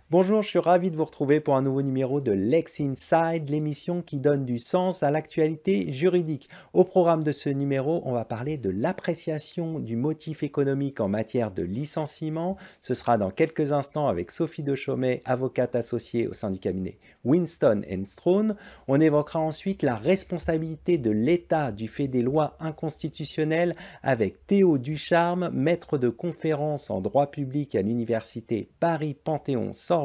Bonjour, je suis ravi de vous retrouver pour un nouveau numéro de Lex Inside, l'émission qui donne du sens à l'actualité juridique. Au programme de ce numéro, on va parler de l'appréciation du motif économique en matière de licenciement. Ce sera dans quelques instants avec Sophie Dechaumet, avocate associée au sein du cabinet Winston Strawn. On évoquera ensuite la responsabilité de l'État du fait des lois inconstitutionnelles avec Théo Ducharme, maître de conférences en droit public à l'université Paris-Panthéon-Sorbonne.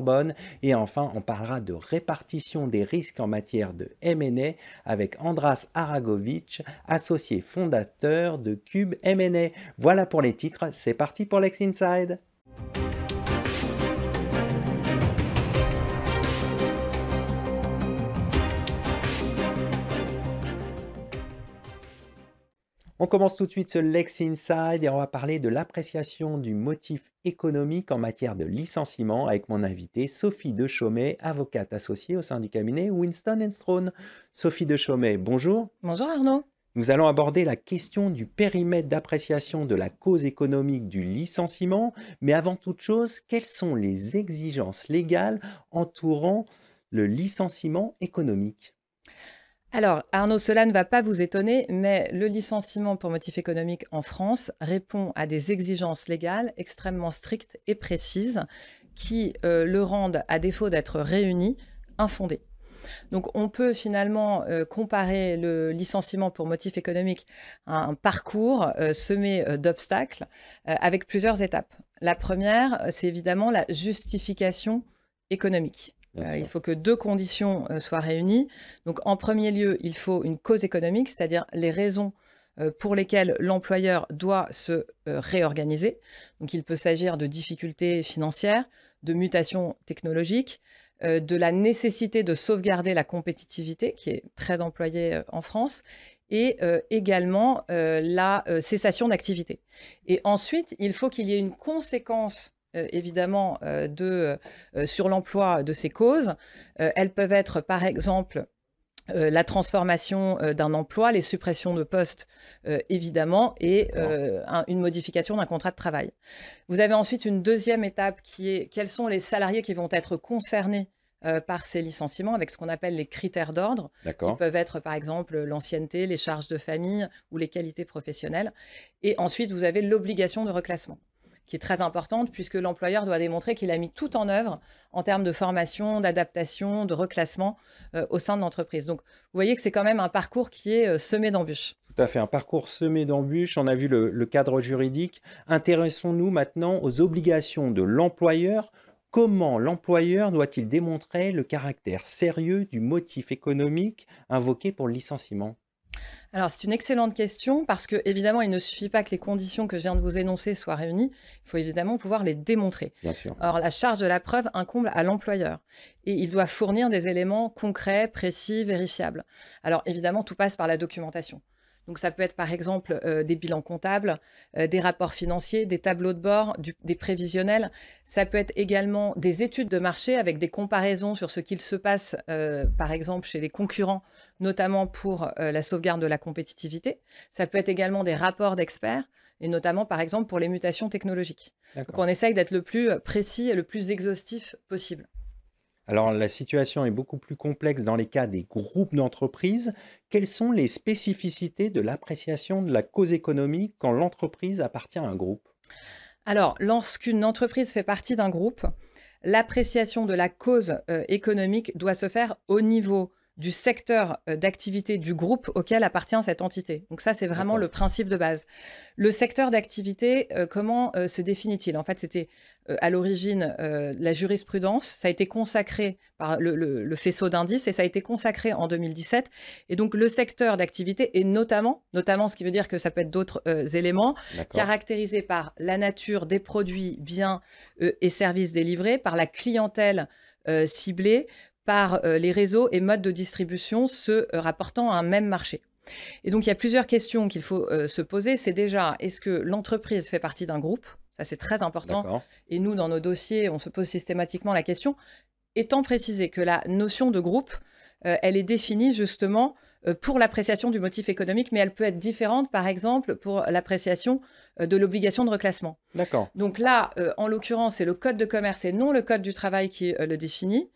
Et enfin, on parlera de répartition des risques en matière de M&A avec Andras Aragovic, associé fondateur de Cube M&A. Voilà pour les titres, c'est parti pour Lex Inside. On commence tout de suite ce Lex Inside et on va parler de l'appréciation du motif économique en matière de licenciement avec mon invitée Sophie Dechaumet, avocate associée au sein du cabinet Winston Strawn. Sophie Dechaumet, bonjour. Bonjour Arnaud. Nous allons aborder la question du périmètre d'appréciation de la cause économique du licenciement, mais avant toute chose, quelles sont les exigences légales entourant le licenciement économique ? Alors Arnaud, cela ne va pas vous étonner, mais le licenciement pour motif économique en France répond à des exigences légales extrêmement strictes et précises qui le rendent, à défaut d'être réunies, infondé. Donc on peut finalement comparer le licenciement pour motif économique à un parcours semé d'obstacles avec plusieurs étapes. La première, c'est évidemment la justification économique. Il faut que deux conditions soient réunies. Donc, en premier lieu, il faut une cause économique, c'est-à-dire les raisons pour lesquelles l'employeur doit se réorganiser. Donc, il peut s'agir de difficultés financières, de mutations technologiques, de la nécessité de sauvegarder la compétitivité, qui est très employée en France, et également la cessation d'activité. Et ensuite, il faut qu'il y ait une conséquence évidemment sur l'emploi de ces causes. Elles peuvent être par exemple la transformation d'un emploi, les suppressions de postes évidemment, et une modification d'un contrat de travail. Vous avez ensuite une deuxième étape qui est quels sont les salariés qui vont être concernés par ces licenciements avec ce qu'on appelle les critères d'ordre, qui peuvent être par exemple l'ancienneté, les charges de famille ou les qualités professionnelles. Et ensuite, vous avez l'obligation de reclassement, qui est très importante puisque l'employeur doit démontrer qu'il a mis tout en œuvre en termes de formation, d'adaptation, de reclassement au sein de l'entreprise. Donc, vous voyez que c'est quand même un parcours qui est semé d'embûches. Tout à fait, un parcours semé d'embûches. On a vu le cadre juridique. Intéressons-nous maintenant aux obligations de l'employeur. Comment l'employeur doit-il démontrer le caractère sérieux du motif économique invoqué pour le licenciement ? Alors, c'est une excellente question parce que, évidemment, il ne suffit pas que les conditions que je viens de vous énoncer soient réunies. Il faut évidemment pouvoir les démontrer. Bien sûr. Or, la charge de la preuve incombe à l'employeur et il doit fournir des éléments concrets, précis, vérifiables. Alors, évidemment, tout passe par la documentation. Donc, ça peut être par exemple des bilans comptables, des rapports financiers, des tableaux de bord, des prévisionnels. Ça peut être également des études de marché avec des comparaisons sur ce qu'il se passe, par exemple, chez les concurrents, notamment pour la sauvegarde de la compétitivité. Ça peut être également des rapports d'experts, et notamment, par exemple, pour les mutations technologiques. Donc, on essaye d'être le plus précis et le plus exhaustif possible. Alors, la situation est beaucoup plus complexe dans les cas des groupes d'entreprises. Quelles sont les spécificités de l'appréciation de la cause économique quand l'entreprise appartient à un groupe ? Alors, lorsqu'une entreprise fait partie d'un groupe, l'appréciation de la cause économique doit se faire au niveau du secteur d'activité du groupe auquel appartient cette entité. Donc ça, c'est vraiment le principe de base. Le secteur d'activité, comment se définit-il ? En fait, c'était à l'origine la jurisprudence. Ça a été consacré par le faisceau d'indices et ça a été consacré en 2017. Et donc, le secteur d'activité est notamment, ce qui veut dire que ça peut être d'autres éléments, caractérisé par la nature des produits, biens et services délivrés, par la clientèle ciblée, par les réseaux et modes de distribution se rapportant à un même marché. Et donc, il y a plusieurs questions qu'il faut se poser. C'est déjà, est-ce que l'entreprise fait partie d'un groupe ? Ça, c'est très important. Et nous, dans nos dossiers, on se pose systématiquement la question, étant précisé que la notion de groupe, elle est définie justement pour l'appréciation du motif économique, mais elle peut être différente, par exemple, pour l'appréciation de l'obligation de reclassement. D'accord, Donc là, en l'occurrence, c'est le code de commerce et non le code du travail qui le définit.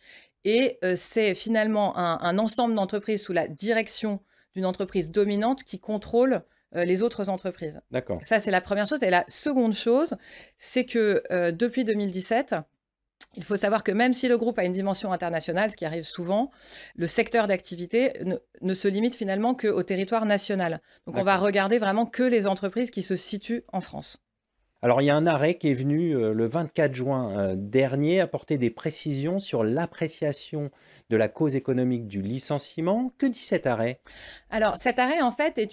Et c'est finalement un ensemble d'entreprises sous la direction d'une entreprise dominante qui contrôle les autres entreprises. d'accord. Ça, c'est la première chose. Et la seconde chose, c'est que depuis 2017, il faut savoir que même si le groupe a une dimension internationale, ce qui arrive souvent, le secteur d'activité ne se limite finalement qu'au territoire national. Donc on va D'accord. regarder vraiment que les entreprises qui se situent en France. Alors, il y a un arrêt qui est venu le 24 juin dernier apporter des précisions sur l'appréciation de la cause économique du licenciement. Que dit cet arrêt? Alors cet arrêt, en fait, est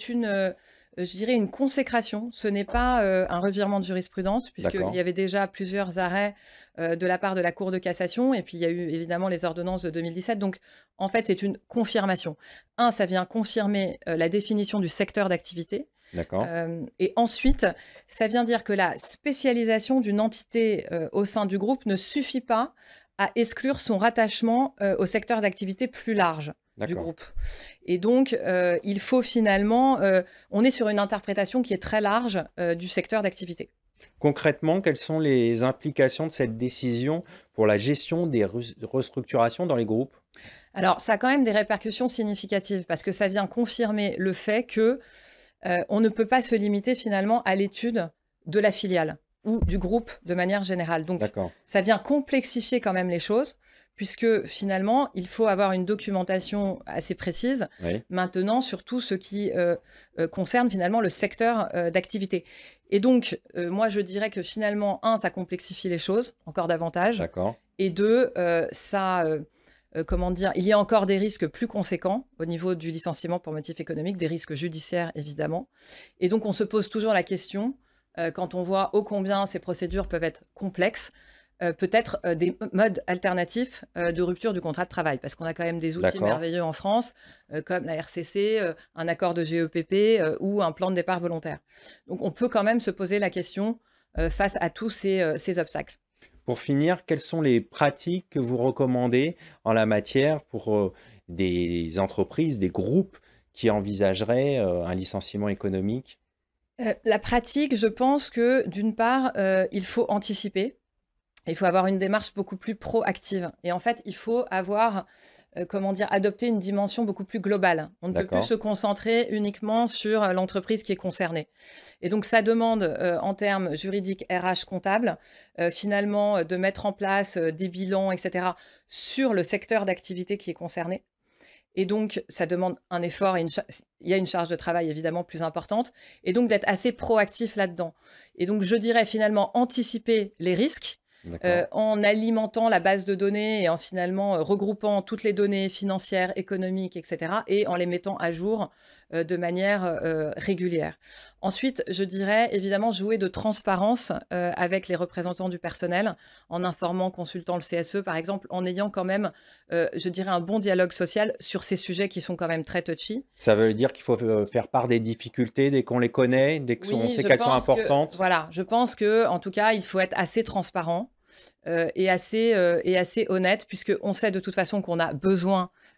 je dirais une consécration. Ce n'est pas un revirement de jurisprudence, puisqu'il D'accord, y avait déjà plusieurs arrêts de la part de la Cour de cassation, et puis il y a eu évidemment les ordonnances de 2017. Donc, en fait, c'est une confirmation. Ça vient confirmer la définition du secteur d'activité. d'accord. Et ensuite, ça vient dire que la spécialisation d'une entité au sein du groupe ne suffit pas à exclure son rattachement au secteur d'activité plus large du D'accord. groupe. Et donc, il faut finalement, on est sur une interprétation qui est très large du secteur d'activité. Concrètement, quelles sont les implications de cette décision pour la gestion des restructurations dans les groupes? Alors, ça a quand même des répercussions significatives parce que ça vient confirmer le fait que on ne peut pas se limiter finalement à l'étude de la filiale ou du groupe de manière générale. Donc, D'accord, ça vient complexifier quand même les choses, puisque finalement, il faut avoir une documentation assez précise oui, maintenant sur tout ce qui concerne finalement le secteur d'activité. Et donc, moi, je dirais que finalement, ça complexifie les choses encore davantage, d'accord, et deux, comment dire, il y a encore des risques plus conséquents au niveau du licenciement pour motif économique, des risques judiciaires évidemment. Et donc on se pose toujours la question, quand on voit ô combien ces procédures peuvent être complexes, peut-être des modes alternatifs de rupture du contrat de travail, parce qu'on a quand même des outils d'accord. merveilleux en France, comme la RCC, un accord de GEPP ou un plan de départ volontaire. Donc on peut quand même se poser la question face à tous ces obstacles. Pour finir, quelles sont les pratiques que vous recommandez en la matière pour des entreprises, des groupes qui envisageraient un licenciement économique? La pratique, je pense que d'une part, il faut anticiper. Il faut avoir une démarche beaucoup plus proactive et en fait, il faut avoir, comment dire? Adopter une dimension beaucoup plus globale. On ne peut plus D'accord, se concentrer uniquement sur, l'entreprise qui est concernée et donc ça demande, en termes juridiques, RH, comptables, finalement, de mettre en place, des bilans et cetera sur le secteur d'activité qui est concerné et donc ça demande un effort et il y a une charge de travail évidemment plus importante et donc d'être assez proactif là-dedans et donc je dirais finalement anticiper les risques, d'accord. en alimentant la base de données et en finalement, regroupant toutes les données financières, économiques et cetera et en les mettant à jour, de manière, régulière. Ensuite, je dirais évidemment jouer de transparence, avec les représentants du personnel, en informant, consultant le CSE par exemple, en ayant quand même, je dirais un bon dialogue social sur ces sujets qui sont quand même très touchy. Ça veut dire qu'il faut faire part des difficultés dès qu'on les connaît, dès qu'on Oui, sait je qu'elles sont pense que importantes? voilà, je pense que en tout cas, il faut être assez transparent, et assez honnête puisqu'on sait de toute façon qu'on a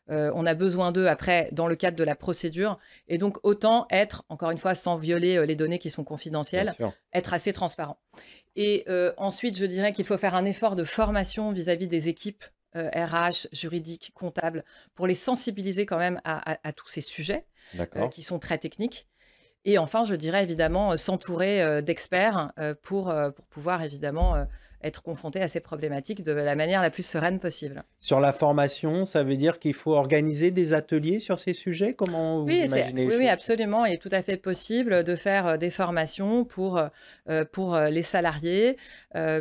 on a besoin d'eux après dans le cadre de la procédure et donc autant être, encore une fois, sans violer, les données qui sont Bien confidentielles, sûr, être assez transparent et ensuite, je dirais qu'il faut faire un effort de formation vis-à-vis des équipes, RH, juridiques, comptables, pour les sensibiliser quand même à tous ces sujets, d'accord. qui sont très techniques et enfin, je dirais évidemment, s'entourer, d'experts, pour pouvoir évidemment, être confronté à ces problématiques de la manière la plus sereine possible. Sur la formation, ça veut dire qu'il faut organiser des ateliers sur ces sujets? Comment vous imaginez les Oui, oui, choses? absolument. Il est tout à fait possible de faire, des formations pour les salariés,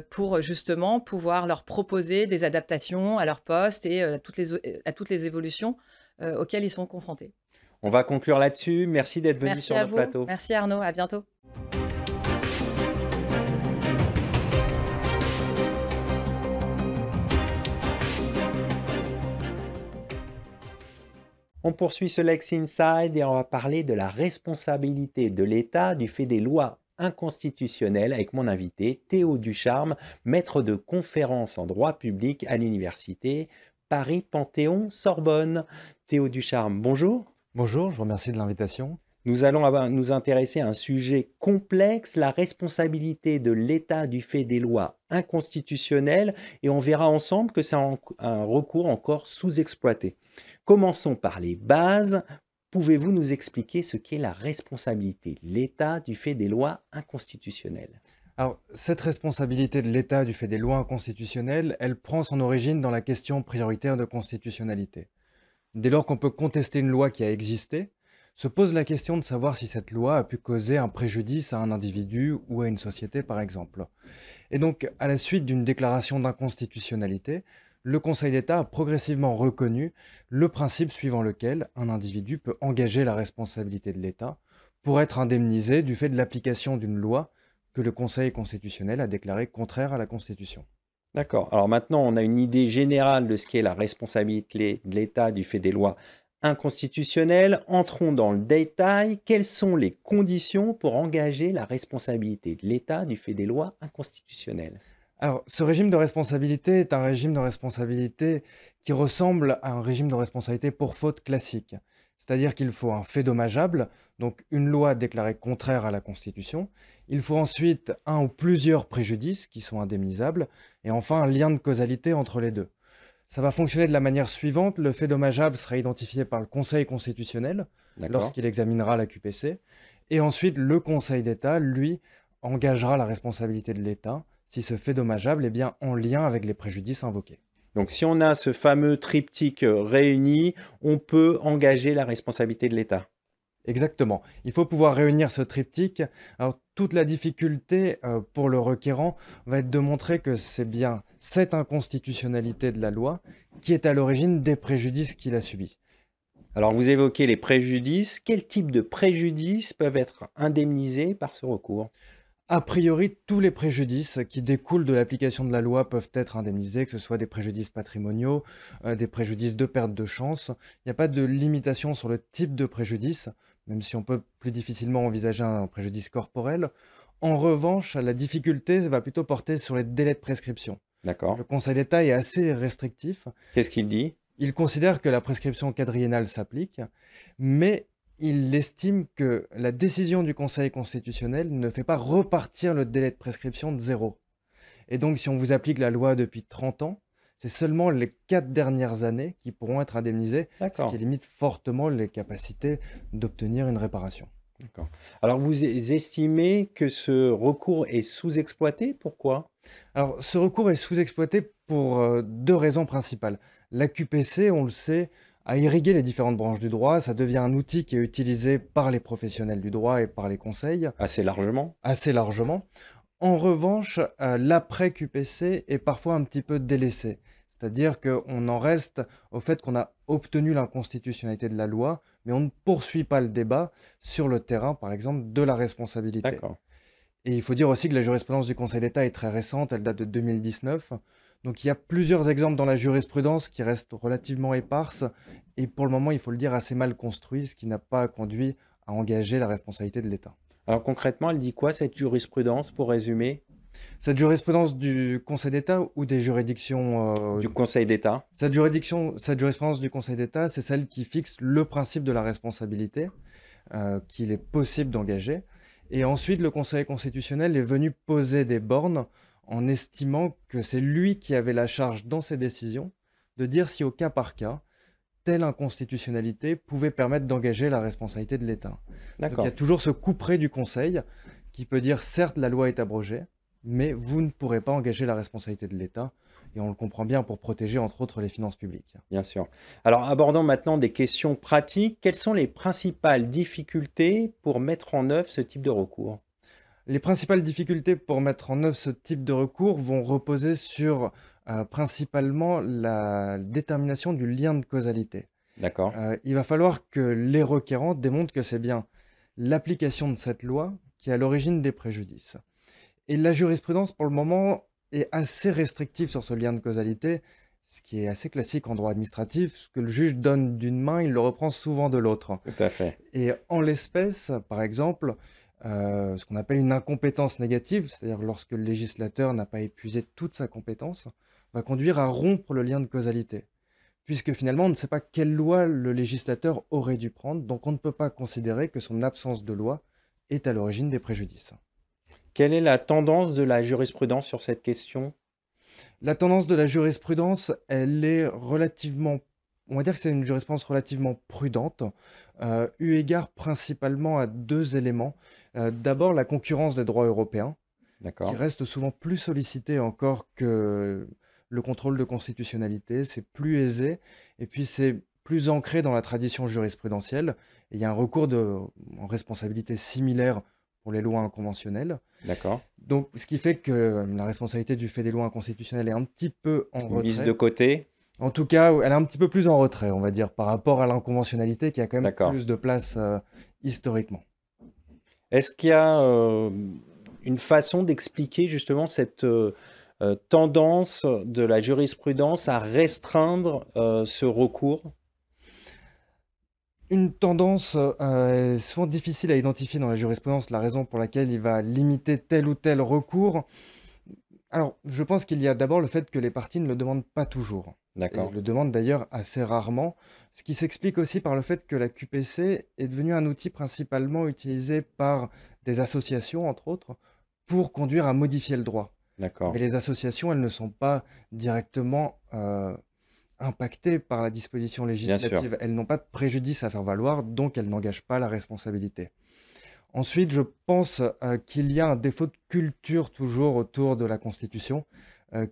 pour justement pouvoir leur proposer des adaptations à leur poste et à toutes les évolutions, auxquelles ils sont confrontés. On va conclure là-dessus. Merci d'être venu Merci sur à notre vous. plateau. Merci Arnaud. À bientôt. On poursuit ce Lex Inside et on va parler de la responsabilité de l'État du fait des lois inconstitutionnelles avec mon invité Théo Ducharme, maître de conférences en droit public à l'université Paris-Panthéon-Sorbonne. Théo Ducharme, bonjour. Bonjour, je vous remercie de l'invitation. Nous allons nous intéresser à un sujet complexe, la responsabilité de l'État du fait des lois inconstitutionnelles, et on verra ensemble que c'est un recours encore sous-exploité. Commençons par les bases. Pouvez-vous nous expliquer ce qu'est la responsabilité de l'État du fait des lois inconstitutionnelles? Alors, cette responsabilité de l'État du fait des lois inconstitutionnelles, elle prend son origine dans la question prioritaire de constitutionnalité. Dès lors qu'on peut contester une loi qui a existé, se pose la question de savoir si cette loi a pu causer un préjudice à un individu ou à une société, par exemple. Et donc, à la suite d'une déclaration d'inconstitutionnalité, le Conseil d'État a progressivement reconnu le principe suivant lequel un individu peut engager la responsabilité de l'État pour être indemnisé du fait de l'application d'une loi que le Conseil constitutionnel a déclarée contraire à la Constitution. D'accord. Alors maintenant, on a une idée générale de ce qu'est la responsabilité de l'État du fait des lois inconstitutionnelles. Entrons dans le détail. Quelles sont les conditions pour engager la responsabilité de l'État du fait des lois inconstitutionnelles? Alors, ce régime de responsabilité est un régime de responsabilité qui ressemble à un régime de responsabilité pour faute classique. C'est-à-dire qu'il faut un fait dommageable, donc une loi déclarée contraire à la Constitution. Il faut ensuite un ou plusieurs préjudices qui sont indemnisables, et enfin un lien de causalité entre les deux. Ça va fonctionner de la manière suivante. Le fait dommageable sera identifié par le Conseil constitutionnel D'accord. lorsqu'il examinera la QPC, et ensuite le Conseil d'État, lui, engagera la responsabilité de l'État si ce fait dommageable est bien en lien avec les préjudices invoqués. Donc si on a ce fameux triptyque réuni, on peut engager la responsabilité de l'État. Exactement. Il faut pouvoir réunir ce triptyque. Alors, toute la difficulté pour le requérant va être de montrer que c'est bien cette inconstitutionnalité de la loi qui est à l'origine des préjudices qu'il a subis. Alors vous évoquez les préjudices. Quel type de préjudices peuvent être indemnisés par ce recours? A priori, tous les préjudices qui découlent de l'application de la loi peuvent être indemnisés, que ce soit des préjudices patrimoniaux, des préjudices de perte de chance. Il n'y a pas de limitation sur le type de préjudice, même si on peut plus difficilement envisager un préjudice corporel. En revanche, la difficulté va plutôt porter sur les délais de prescription. D'accord. Le Conseil d'État est assez restrictif. Qu'est-ce qu'il dit? Il considère que la prescription quadriennale s'applique, mais il estime que la décision du Conseil constitutionnel ne fait pas repartir le délai de prescription de zéro. Et donc, si on vous applique la loi depuis 30 ans, c'est seulement les 4 dernières années qui pourront être indemnisées, ce qui D'accord. limite fortement les capacités d'obtenir une réparation. D'accord. Alors vous estimez que ce recours est sous-exploité? Pourquoi? Alors, ce recours est sous-exploité pour deux raisons principales. La QPC, on le sait, a irrigué les différentes branches du droit. Ça devient un outil qui est utilisé par les professionnels du droit et par les conseils Assez largement? assez largement. En revanche, l'après-QPC est parfois un petit peu délaissé. C'est-à-dire qu'on en reste au fait qu'on a obtenu l'inconstitutionnalité de la loi, mais on ne poursuit pas le débat sur le terrain, par exemple, de la responsabilité. D'accord. Et il faut dire aussi que la jurisprudence du Conseil d'État est très récente, elle date de 2019. Donc il y a plusieurs exemples dans la jurisprudence qui restent relativement éparses et pour le moment, il faut le dire, assez mal construits, ce qui n'a pas conduit à engager la responsabilité de l'État. Alors concrètement, elle dit quoi cette jurisprudence pour résumer? Cette jurisprudence du Conseil d'État ou des juridictions Du Conseil d'État? cette jurisprudence du Conseil d'État, c'est celle qui fixe le principe de la responsabilité qu'il est possible d'engager. Et ensuite, le Conseil constitutionnel est venu poser des bornes en estimant que c'est lui qui avait la charge dans ses décisions de dire si au cas par cas, telle inconstitutionnalité pouvait permettre d'engager la responsabilité de l'État. Donc il y a D'accord. toujours ce couperet du Conseil qui peut dire certes la loi est abrogée, mais vous ne pourrez pas engager la responsabilité de l'État. Et on le comprend bien pour protéger entre autres les finances publiques. Bien sûr. Alors abordons maintenant des questions pratiques. Quelles sont les principales difficultés pour mettre en œuvre ce type de recours? Les principales difficultés pour mettre en œuvre ce type de recours vont reposer sur principalement la détermination du lien de causalité. D'accord. Il va falloir que les requérants démontrent que c'est bien l'application de cette loi qui est à l'origine des préjudices. Et la jurisprudence, pour le moment, est assez restrictive sur ce lien de causalité, ce qui est assez classique en droit administratif. Ce que le juge donne d'une main, il le reprend souvent de l'autre. Tout à fait. Et en l'espèce, par exemple, ce qu'on appelle une incompétence négative, c'est-à-dire lorsque le législateur n'a pas épuisé toute sa compétence, va conduire à rompre le lien de causalité. puisque finalement, on ne sait pas quelle loi le législateur aurait dû prendre, donc on ne peut pas considérer que son absence de loi est à l'origine des préjudices. Quelle est la tendance de la jurisprudence sur cette question? La tendance de la jurisprudence, elle est relativement, on va dire que c'est une jurisprudence relativement prudente, eu égard principalement à deux éléments. D'abord, la concurrence des droits européens, qui D'accord. reste souvent plus sollicité encore que le contrôle de constitutionnalité. C'est plus aisé et puis c'est plus ancré dans la tradition jurisprudentielle. Et il y a un recours en responsabilité similaire pour les lois inconventionnelles. D'accord. Donc, ce qui fait que la responsabilité du fait des lois inconstitutionnelles est un petit peu en Mise retrait. de côté? En tout cas, elle est un petit peu plus en retrait, on va dire, par rapport à l'inconventionnalité qui a quand même D'accord. plus de place historiquement. Est-ce qu'il y a une façon d'expliquer justement cette tendance de la jurisprudence à restreindre ce recours? Une tendance souvent difficile à identifier dans la jurisprudence, la raison pour laquelle il va limiter tel ou tel recours. Alors, je pense qu'il y a d'abord le fait que les parties ne le demandent pas toujours. Et D'accord. le demandent d'ailleurs assez rarement, ce qui s'explique aussi par le fait que la QPC est devenue un outil principalement utilisé par des associations, entre autres, pour conduire à modifier le droit. D'accord. Mais les associations, elles ne sont pas directement impactées par la disposition Bien sûr. législative. Elles n'ont pas de préjudice à faire valoir, donc elles n'engagent pas la responsabilité. Ensuite, je pense qu'il y a un défaut de culture toujours autour de la Constitution,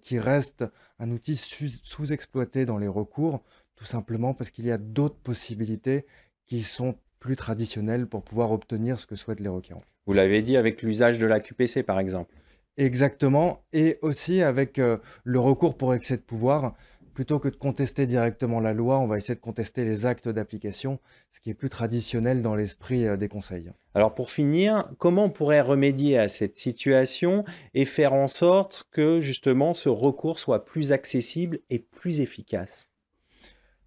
qui reste un outil sous-exploité dans les recours, tout simplement parce qu'il y a d'autres possibilités qui sont plus traditionnelles pour pouvoir obtenir ce que souhaitent les requérants. Vous l'avez dit avec l'usage de la QPC par exemple. Exactement, et aussi avec le recours pour excès de pouvoir, plutôt que de contester directement la loi, on va essayer de contester les actes d'application, ce qui est plus traditionnel dans l'esprit des conseils. Alors pour finir, comment on pourrait remédier à cette situation et faire en sorte que justement ce recours soit plus accessible et plus efficace?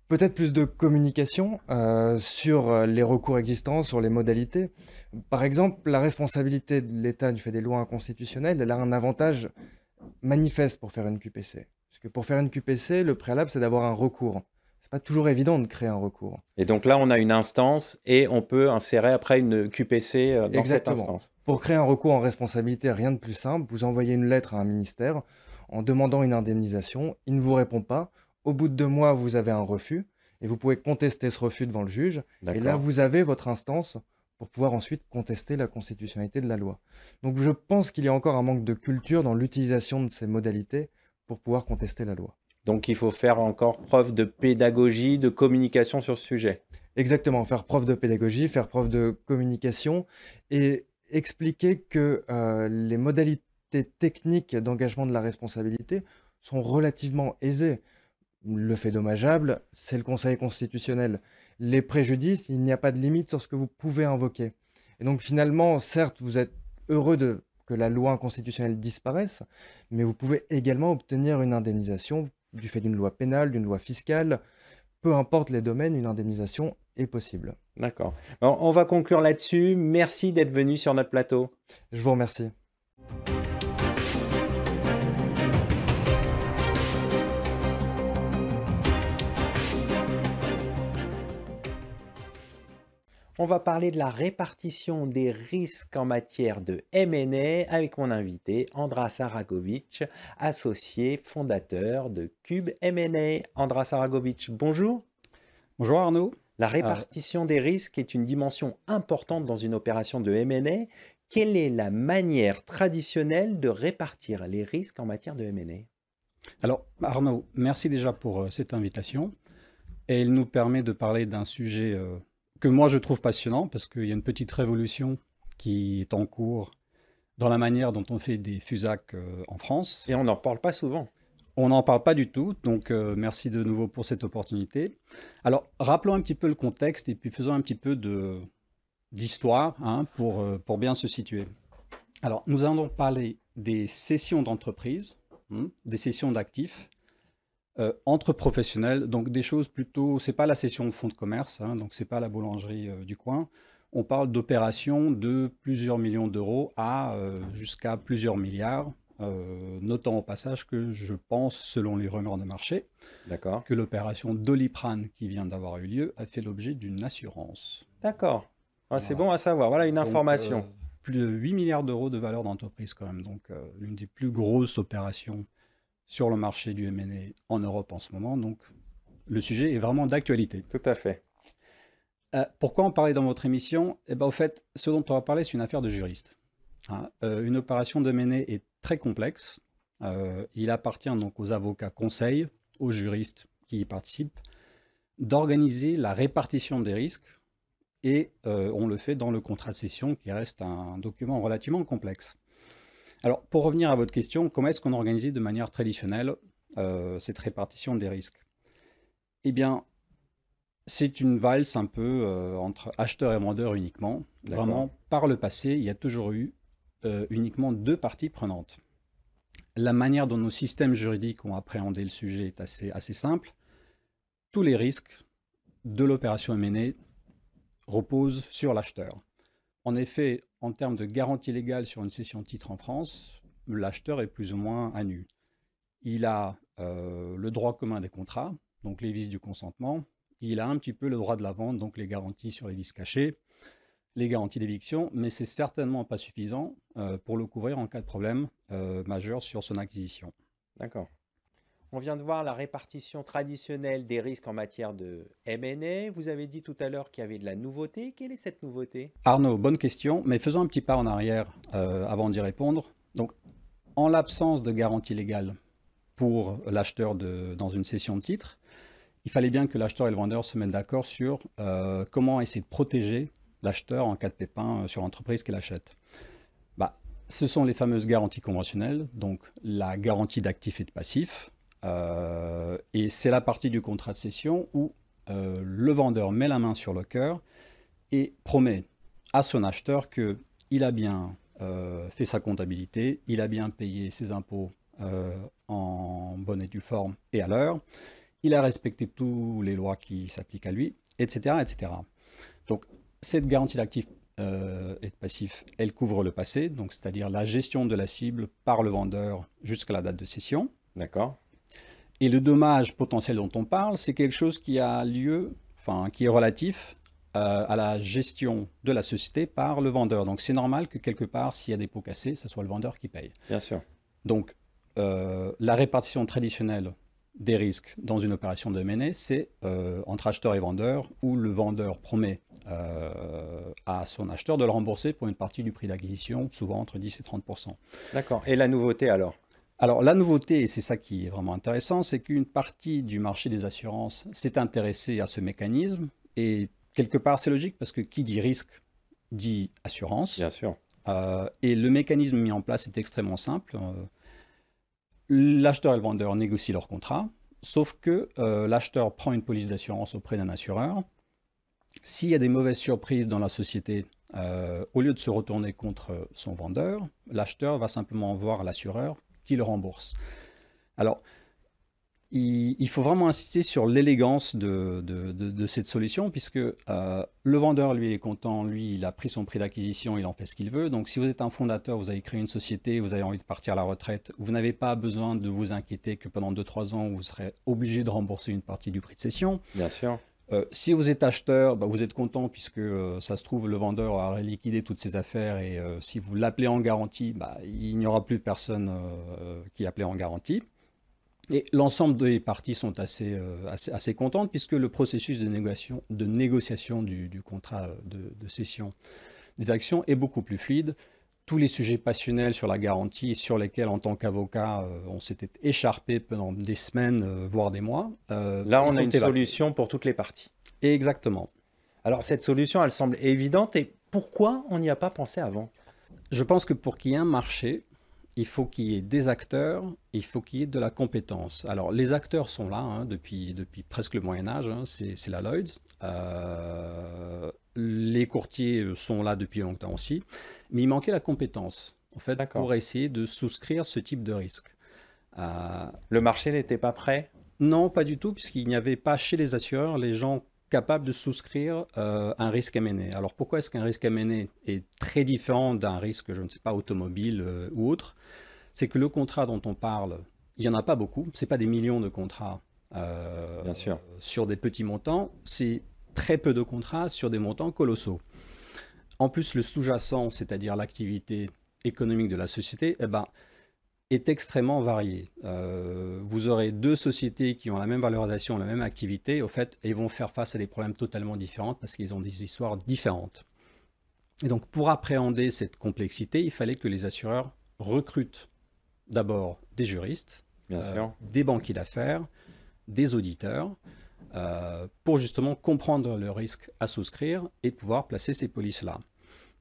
Peut-être plus de communication sur les recours existants, sur les modalités. Par exemple, la responsabilité de l'État du fait des lois inconstitutionnelles, elle a un avantage manifeste pour faire une QPC. Parce que pour faire une QPC, le préalable, c'est d'avoir un recours. C'est pas toujours évident de créer un recours. Et donc là, on a une instance et on peut insérer après une QPC dans cette Exactement. instance. Pour créer un recours en responsabilité, rien de plus simple. Vous envoyez une lettre à un ministère en demandant une indemnisation. Il ne vous répond pas. Au bout de 2 mois, vous avez un refus et vous pouvez contester ce refus devant le juge. Et là, D'accord. vous avez votre instance pour pouvoir ensuite contester la constitutionnalité de la loi. Donc je pense qu'il y a encore un manque de culture dans l'utilisation de ces modalités pour pouvoir contester la loi. Donc il faut faire encore preuve de pédagogie, de communication sur ce sujet. Exactement, faire preuve de pédagogie, faire preuve de communication et expliquer que les modalités techniques d'engagement de la responsabilité sont relativement aisées. Le fait dommageable, c'est le Conseil constitutionnel. Les préjudices, il n'y a pas de limite sur ce que vous pouvez invoquer. Et donc finalement, certes, vous êtes heureux que la loi inconstitutionnelle disparaisse, mais vous pouvez également obtenir une indemnisation du fait d'une loi pénale, d'une loi fiscale. Peu importe les domaines, une indemnisation est possible. D'accord. Bon, on va conclure là-dessus. Merci d'être venu sur notre plateau. Je vous remercie. On va parler de la répartition des risques en matière de M&A avec mon invité Andras Aragovic, associé fondateur de Cube M&A. Andras Aragovic, bonjour. Bonjour Arnaud. La répartition des risques est une dimension importante dans une opération de M&A. Quelle est la manière traditionnelle de répartir les risques en matière de M&A? Alors Arnaud, merci déjà pour cette invitation. Et il nous permet de parler d'un sujet que moi je trouve passionnant parce qu'il y a une petite révolution qui est en cours dans la manière dont on fait des FUSAC en France. Et on n'en parle pas souvent. On n'en parle pas du tout, donc merci de nouveau pour cette opportunité. Alors rappelons un petit peu le contexte et puis faisons un petit peu d'histoire pour bien se situer. Alors nous allons parler des cessions d'entreprises, des cessions d'actifs, entre professionnels, donc des choses plutôt, c'est pas la cession de fonds de commerce, donc c'est pas la boulangerie du coin. On parle d'opérations de plusieurs millions d'euros à jusqu'à plusieurs milliards notant au passage que je pense, selon les rumeurs de marché, D'accord. que l'opération Doliprane qui vient d'avoir eu lieu a fait l'objet d'une assurance. D'accord. Ah, c'est Voilà. bon à savoir. Voilà une Donc, information. plus de 8 milliards d'euros de valeur d'entreprise quand même. Donc, l'une des plus grosses opérations sur le marché du M&A en Europe en ce moment. Donc, le sujet est vraiment d'actualité. Tout à fait. Pourquoi en parler dans votre émission? Eh ben, au fait, ce dont on va parler, c'est une affaire de juriste. Hein. Une opération de M&A est très complexe. Il appartient donc aux avocats conseils, aux juristes qui y participent, d'organiser la répartition des risques. Et on le fait dans le contrat de cession qui reste un document relativement complexe. Alors, pour revenir à votre question, comment est-ce qu'on organisait de manière traditionnelle cette répartition des risques? Eh bien, c'est une valse un peu entre acheteurs et vendeurs uniquement. Vraiment, par le passé, il y a toujours eu uniquement deux parties prenantes. La manière dont nos systèmes juridiques ont appréhendé le sujet est assez simple. Tous les risques de l'opération M&A reposent sur l'acheteur. En effet, en termes de garantie légale sur une cession de titre en France, l'acheteur est plus ou moins à nu. Il a le droit commun des contrats, donc les vices du consentement. Il a un petit peu le droit de la vente, donc les garanties sur les vices cachés, les garanties d'éviction, mais c'est certainement pas suffisant pour le couvrir en cas de problème majeur sur son acquisition. D'accord. On vient de voir la répartition traditionnelle des risques en matière de M&A. Vous avez dit tout à l'heure qu'il y avait de la nouveauté. Quelle est cette nouveauté? Arnaud, bonne question, mais faisons un petit pas en arrière avant d'y répondre. Donc, en l'absence de garantie légale pour l'acheteur dans une cession de titre, il fallait bien que l'acheteur et le vendeur se mettent d'accord sur comment essayer de protéger l'acheteur en cas de pépin sur l'entreprise qu'il achète. Bah, ce sont les fameuses garanties conventionnelles, donc la garantie d'actifs et de passifs. Et c'est la partie du contrat de cession où le vendeur met la main sur le cœur et promet à son acheteur qu'il a bien fait sa comptabilité, il a bien payé ses impôts en bonne et due forme et à l'heure, il a respecté toutes les lois qui s'appliquent à lui, etc., etc. Donc, cette garantie d'actifs et de passifs, elle couvre le passé, donc c'est-à-dire la gestion de la cible par le vendeur jusqu'à la date de cession. D'accord. Et le dommage potentiel dont on parle, c'est quelque chose qui a lieu, enfin, qui est relatif à la gestion de la société par le vendeur. Donc, c'est normal que quelque part, s'il y a des pots cassés, ce soit le vendeur qui paye. Bien sûr. Donc, la répartition traditionnelle des risques dans une opération de M&A, c'est entre acheteur et vendeur, où le vendeur promet à son acheteur de le rembourser pour une partie du prix d'acquisition, souvent entre 10 et 30%. D'accord. Et la nouveauté alors? Alors, la nouveauté, et c'est ça qui est vraiment intéressant, c'est qu'une partie du marché des assurances s'est intéressée à ce mécanisme. Et quelque part, c'est logique parce que qui dit risque dit assurance. Bien sûr. Et le mécanisme mis en place est extrêmement simple. L'acheteur et le vendeur négocient leur contrat, sauf que l'acheteur prend une police d'assurance auprès d'un assureur. S'il y a des mauvaises surprises dans la société, au lieu de se retourner contre son vendeur, l'acheteur va simplement voir l'assureur qui le rembourse. Alors, il faut vraiment insister sur l'élégance de cette solution, puisque le vendeur, lui, est content, lui, il a pris son prix d'acquisition, il en fait ce qu'il veut. Donc, si vous êtes un fondateur, vous avez créé une société, vous avez envie de partir à la retraite, vous n'avez pas besoin de vous inquiéter que pendant 2-3 ans, vous serez obligé de rembourser une partie du prix de cession. Bien sûr. Si vous êtes acheteur, bah, vous êtes content puisque ça se trouve, le vendeur a liquidé toutes ses affaires et si vous l'appelez en garantie, bah, il n'y aura plus personne qui appelait en garantie. Et l'ensemble des parties sont assez contentes puisque le processus de négociation du contrat de cession des actions est beaucoup plus fluide. Tous les sujets passionnels sur la garantie sur lesquels, en tant qu'avocat, on s'était écharpé pendant des semaines, voire des mois. Là, on a une solution pour toutes les parties. Exactement. Alors, cette solution, elle semble évidente. Et pourquoi on n'y a pas pensé avant? Je pense que pour qu'il y ait un marché, il faut qu'il y ait des acteurs, il faut qu'il y ait de la compétence. Alors, les acteurs sont là hein, depuis presque le Moyen-Âge, hein, c'est la Lloyd's. Les courtiers sont là depuis longtemps aussi, mais il manquait la compétence, en fait, pour essayer de souscrire ce type de risque. Le marché n'était pas prêt? Non, pas du tout, puisqu'il n'y avait pas chez les assureurs les gens capables de souscrire un risque M&A. Alors pourquoi est-ce qu'un risque M&A est très différent d'un risque, je ne sais pas, automobile ou autre? c'est que le contrat dont on parle, il n'y en a pas beaucoup, ce n'est pas des millions de contrats Bien sûr. sur des petits montants, c'est très peu de contrats sur des montants colossaux. En plus, le sous-jacent, c'est-à-dire l'activité économique de la société, eh ben, est extrêmement varié. Vous aurez deux sociétés qui ont la même valorisation, la même activité, au fait, et vont faire face à des problèmes totalement différents parce qu'ils ont des histoires différentes. Et donc, pour appréhender cette complexité, il fallait que les assureurs recrutent d'abord des juristes, Bien sûr. des banquiers d'affaires, des auditeurs, pour justement comprendre le risque à souscrire et pouvoir placer ces polices-là.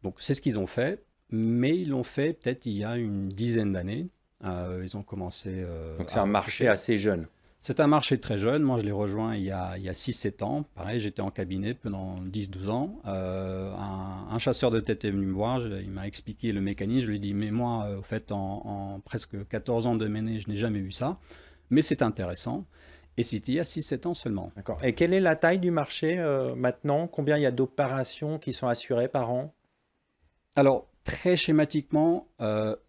Donc, c'est ce qu'ils ont fait, mais ils l'ont fait peut-être il y a une dizaine d'années. Ils ont commencé... Donc c'est un marché assez jeune. C'est un marché très jeune. Moi, je l'ai rejoint il y a 6-7 ans. Pareil, j'étais en cabinet pendant 10-12 ans. Un chasseur de tête est venu me voir. Il m'a expliqué le mécanisme. Je lui ai dit, mais moi, au fait, en presque 14 ans de mené, je n'ai jamais vu ça. Mais c'est intéressant. Et c'était il y a 6-7 ans seulement. D'accord. Et quelle est la taille du marché maintenant? Combien il y a d'opérations qui sont assurées par an? Alors, très schématiquement,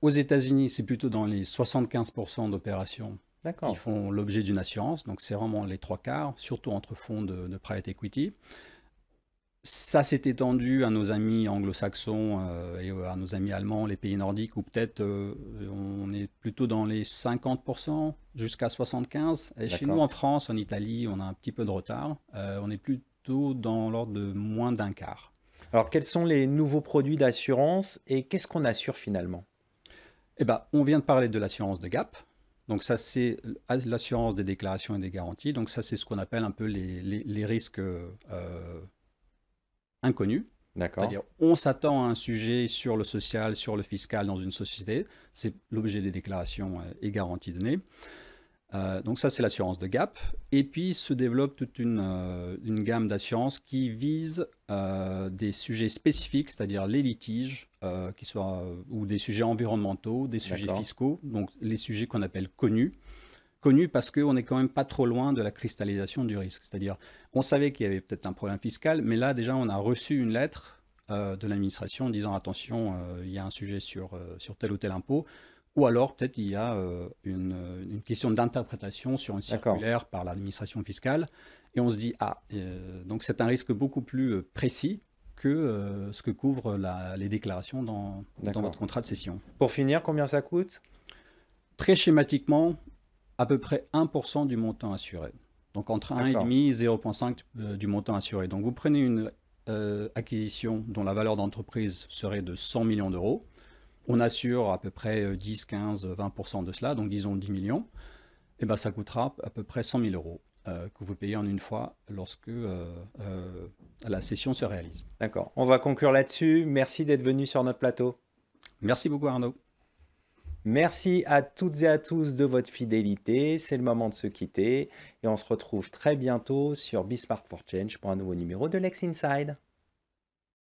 aux États-Unis, c'est plutôt dans les 75% d'opérations qui D'accord. font l'objet d'une assurance. Donc, c'est vraiment les trois quarts, surtout entre fonds de private equity. Ça s'est étendu à nos amis anglo-saxons et à nos amis allemands, les pays nordiques, où peut-être on est plutôt dans les 50% jusqu'à 75%. Et chez nous, D'accord. en France, en Italie, on a un petit peu de retard. On est plutôt dans l'ordre de moins d'un quart. Alors, quels sont les nouveaux produits d'assurance et qu'est-ce qu'on assure finalement? Eh ben, on vient de parler de l'assurance de gap. Donc ça, c'est l'assurance des déclarations et des garanties. Donc ça, c'est ce qu'on appelle un peu les risques inconnus. D'accord. C'est-à-dire, on s'attend à un sujet sur le social, sur le fiscal dans une société. C'est l'objet des déclarations et garanties données. Donc ça, c'est l'assurance de gap. Et puis se développe toute une gamme d'assurances qui vise des sujets spécifiques, c'est-à-dire les litiges, ou des sujets environnementaux, des sujets D'accord. fiscaux, donc les sujets qu'on appelle connus. Connus parce qu'on n'est quand même pas trop loin de la cristallisation du risque. C'est-à-dire, on savait qu'il y avait peut-être un problème fiscal, mais là, déjà, on a reçu une lettre de l'administration disant, attention, il y a un sujet sur tel ou tel impôt. Ou alors, peut-être, il y a une question d'interprétation sur une D'accord. circulaire par l'administration fiscale. Et on se dit, donc c'est un risque beaucoup plus précis que ce que couvrent les déclarations dans D'accord. votre contrat de cession. Pour finir, combien ça coûte? Très schématiquement, à peu près 1% du montant assuré. Donc entre D'accord. 1,5 et 0,5 du montant assuré. Donc vous prenez une acquisition dont la valeur d'entreprise serait de 100 millions d'euros. On assure à peu près 10, 15, 20% de cela, donc disons 10 millions. Et ben ça coûtera à peu près 100 000 euros que vous payez en une fois lorsque la cession se réalise. D'accord. On va conclure là-dessus. Merci d'être venu sur notre plateau. Merci beaucoup Arnaud. Merci à toutes et à tous de votre fidélité. C'est le moment de se quitter et on se retrouve très bientôt sur Be Smart for Change pour un nouveau numéro de Lex Inside.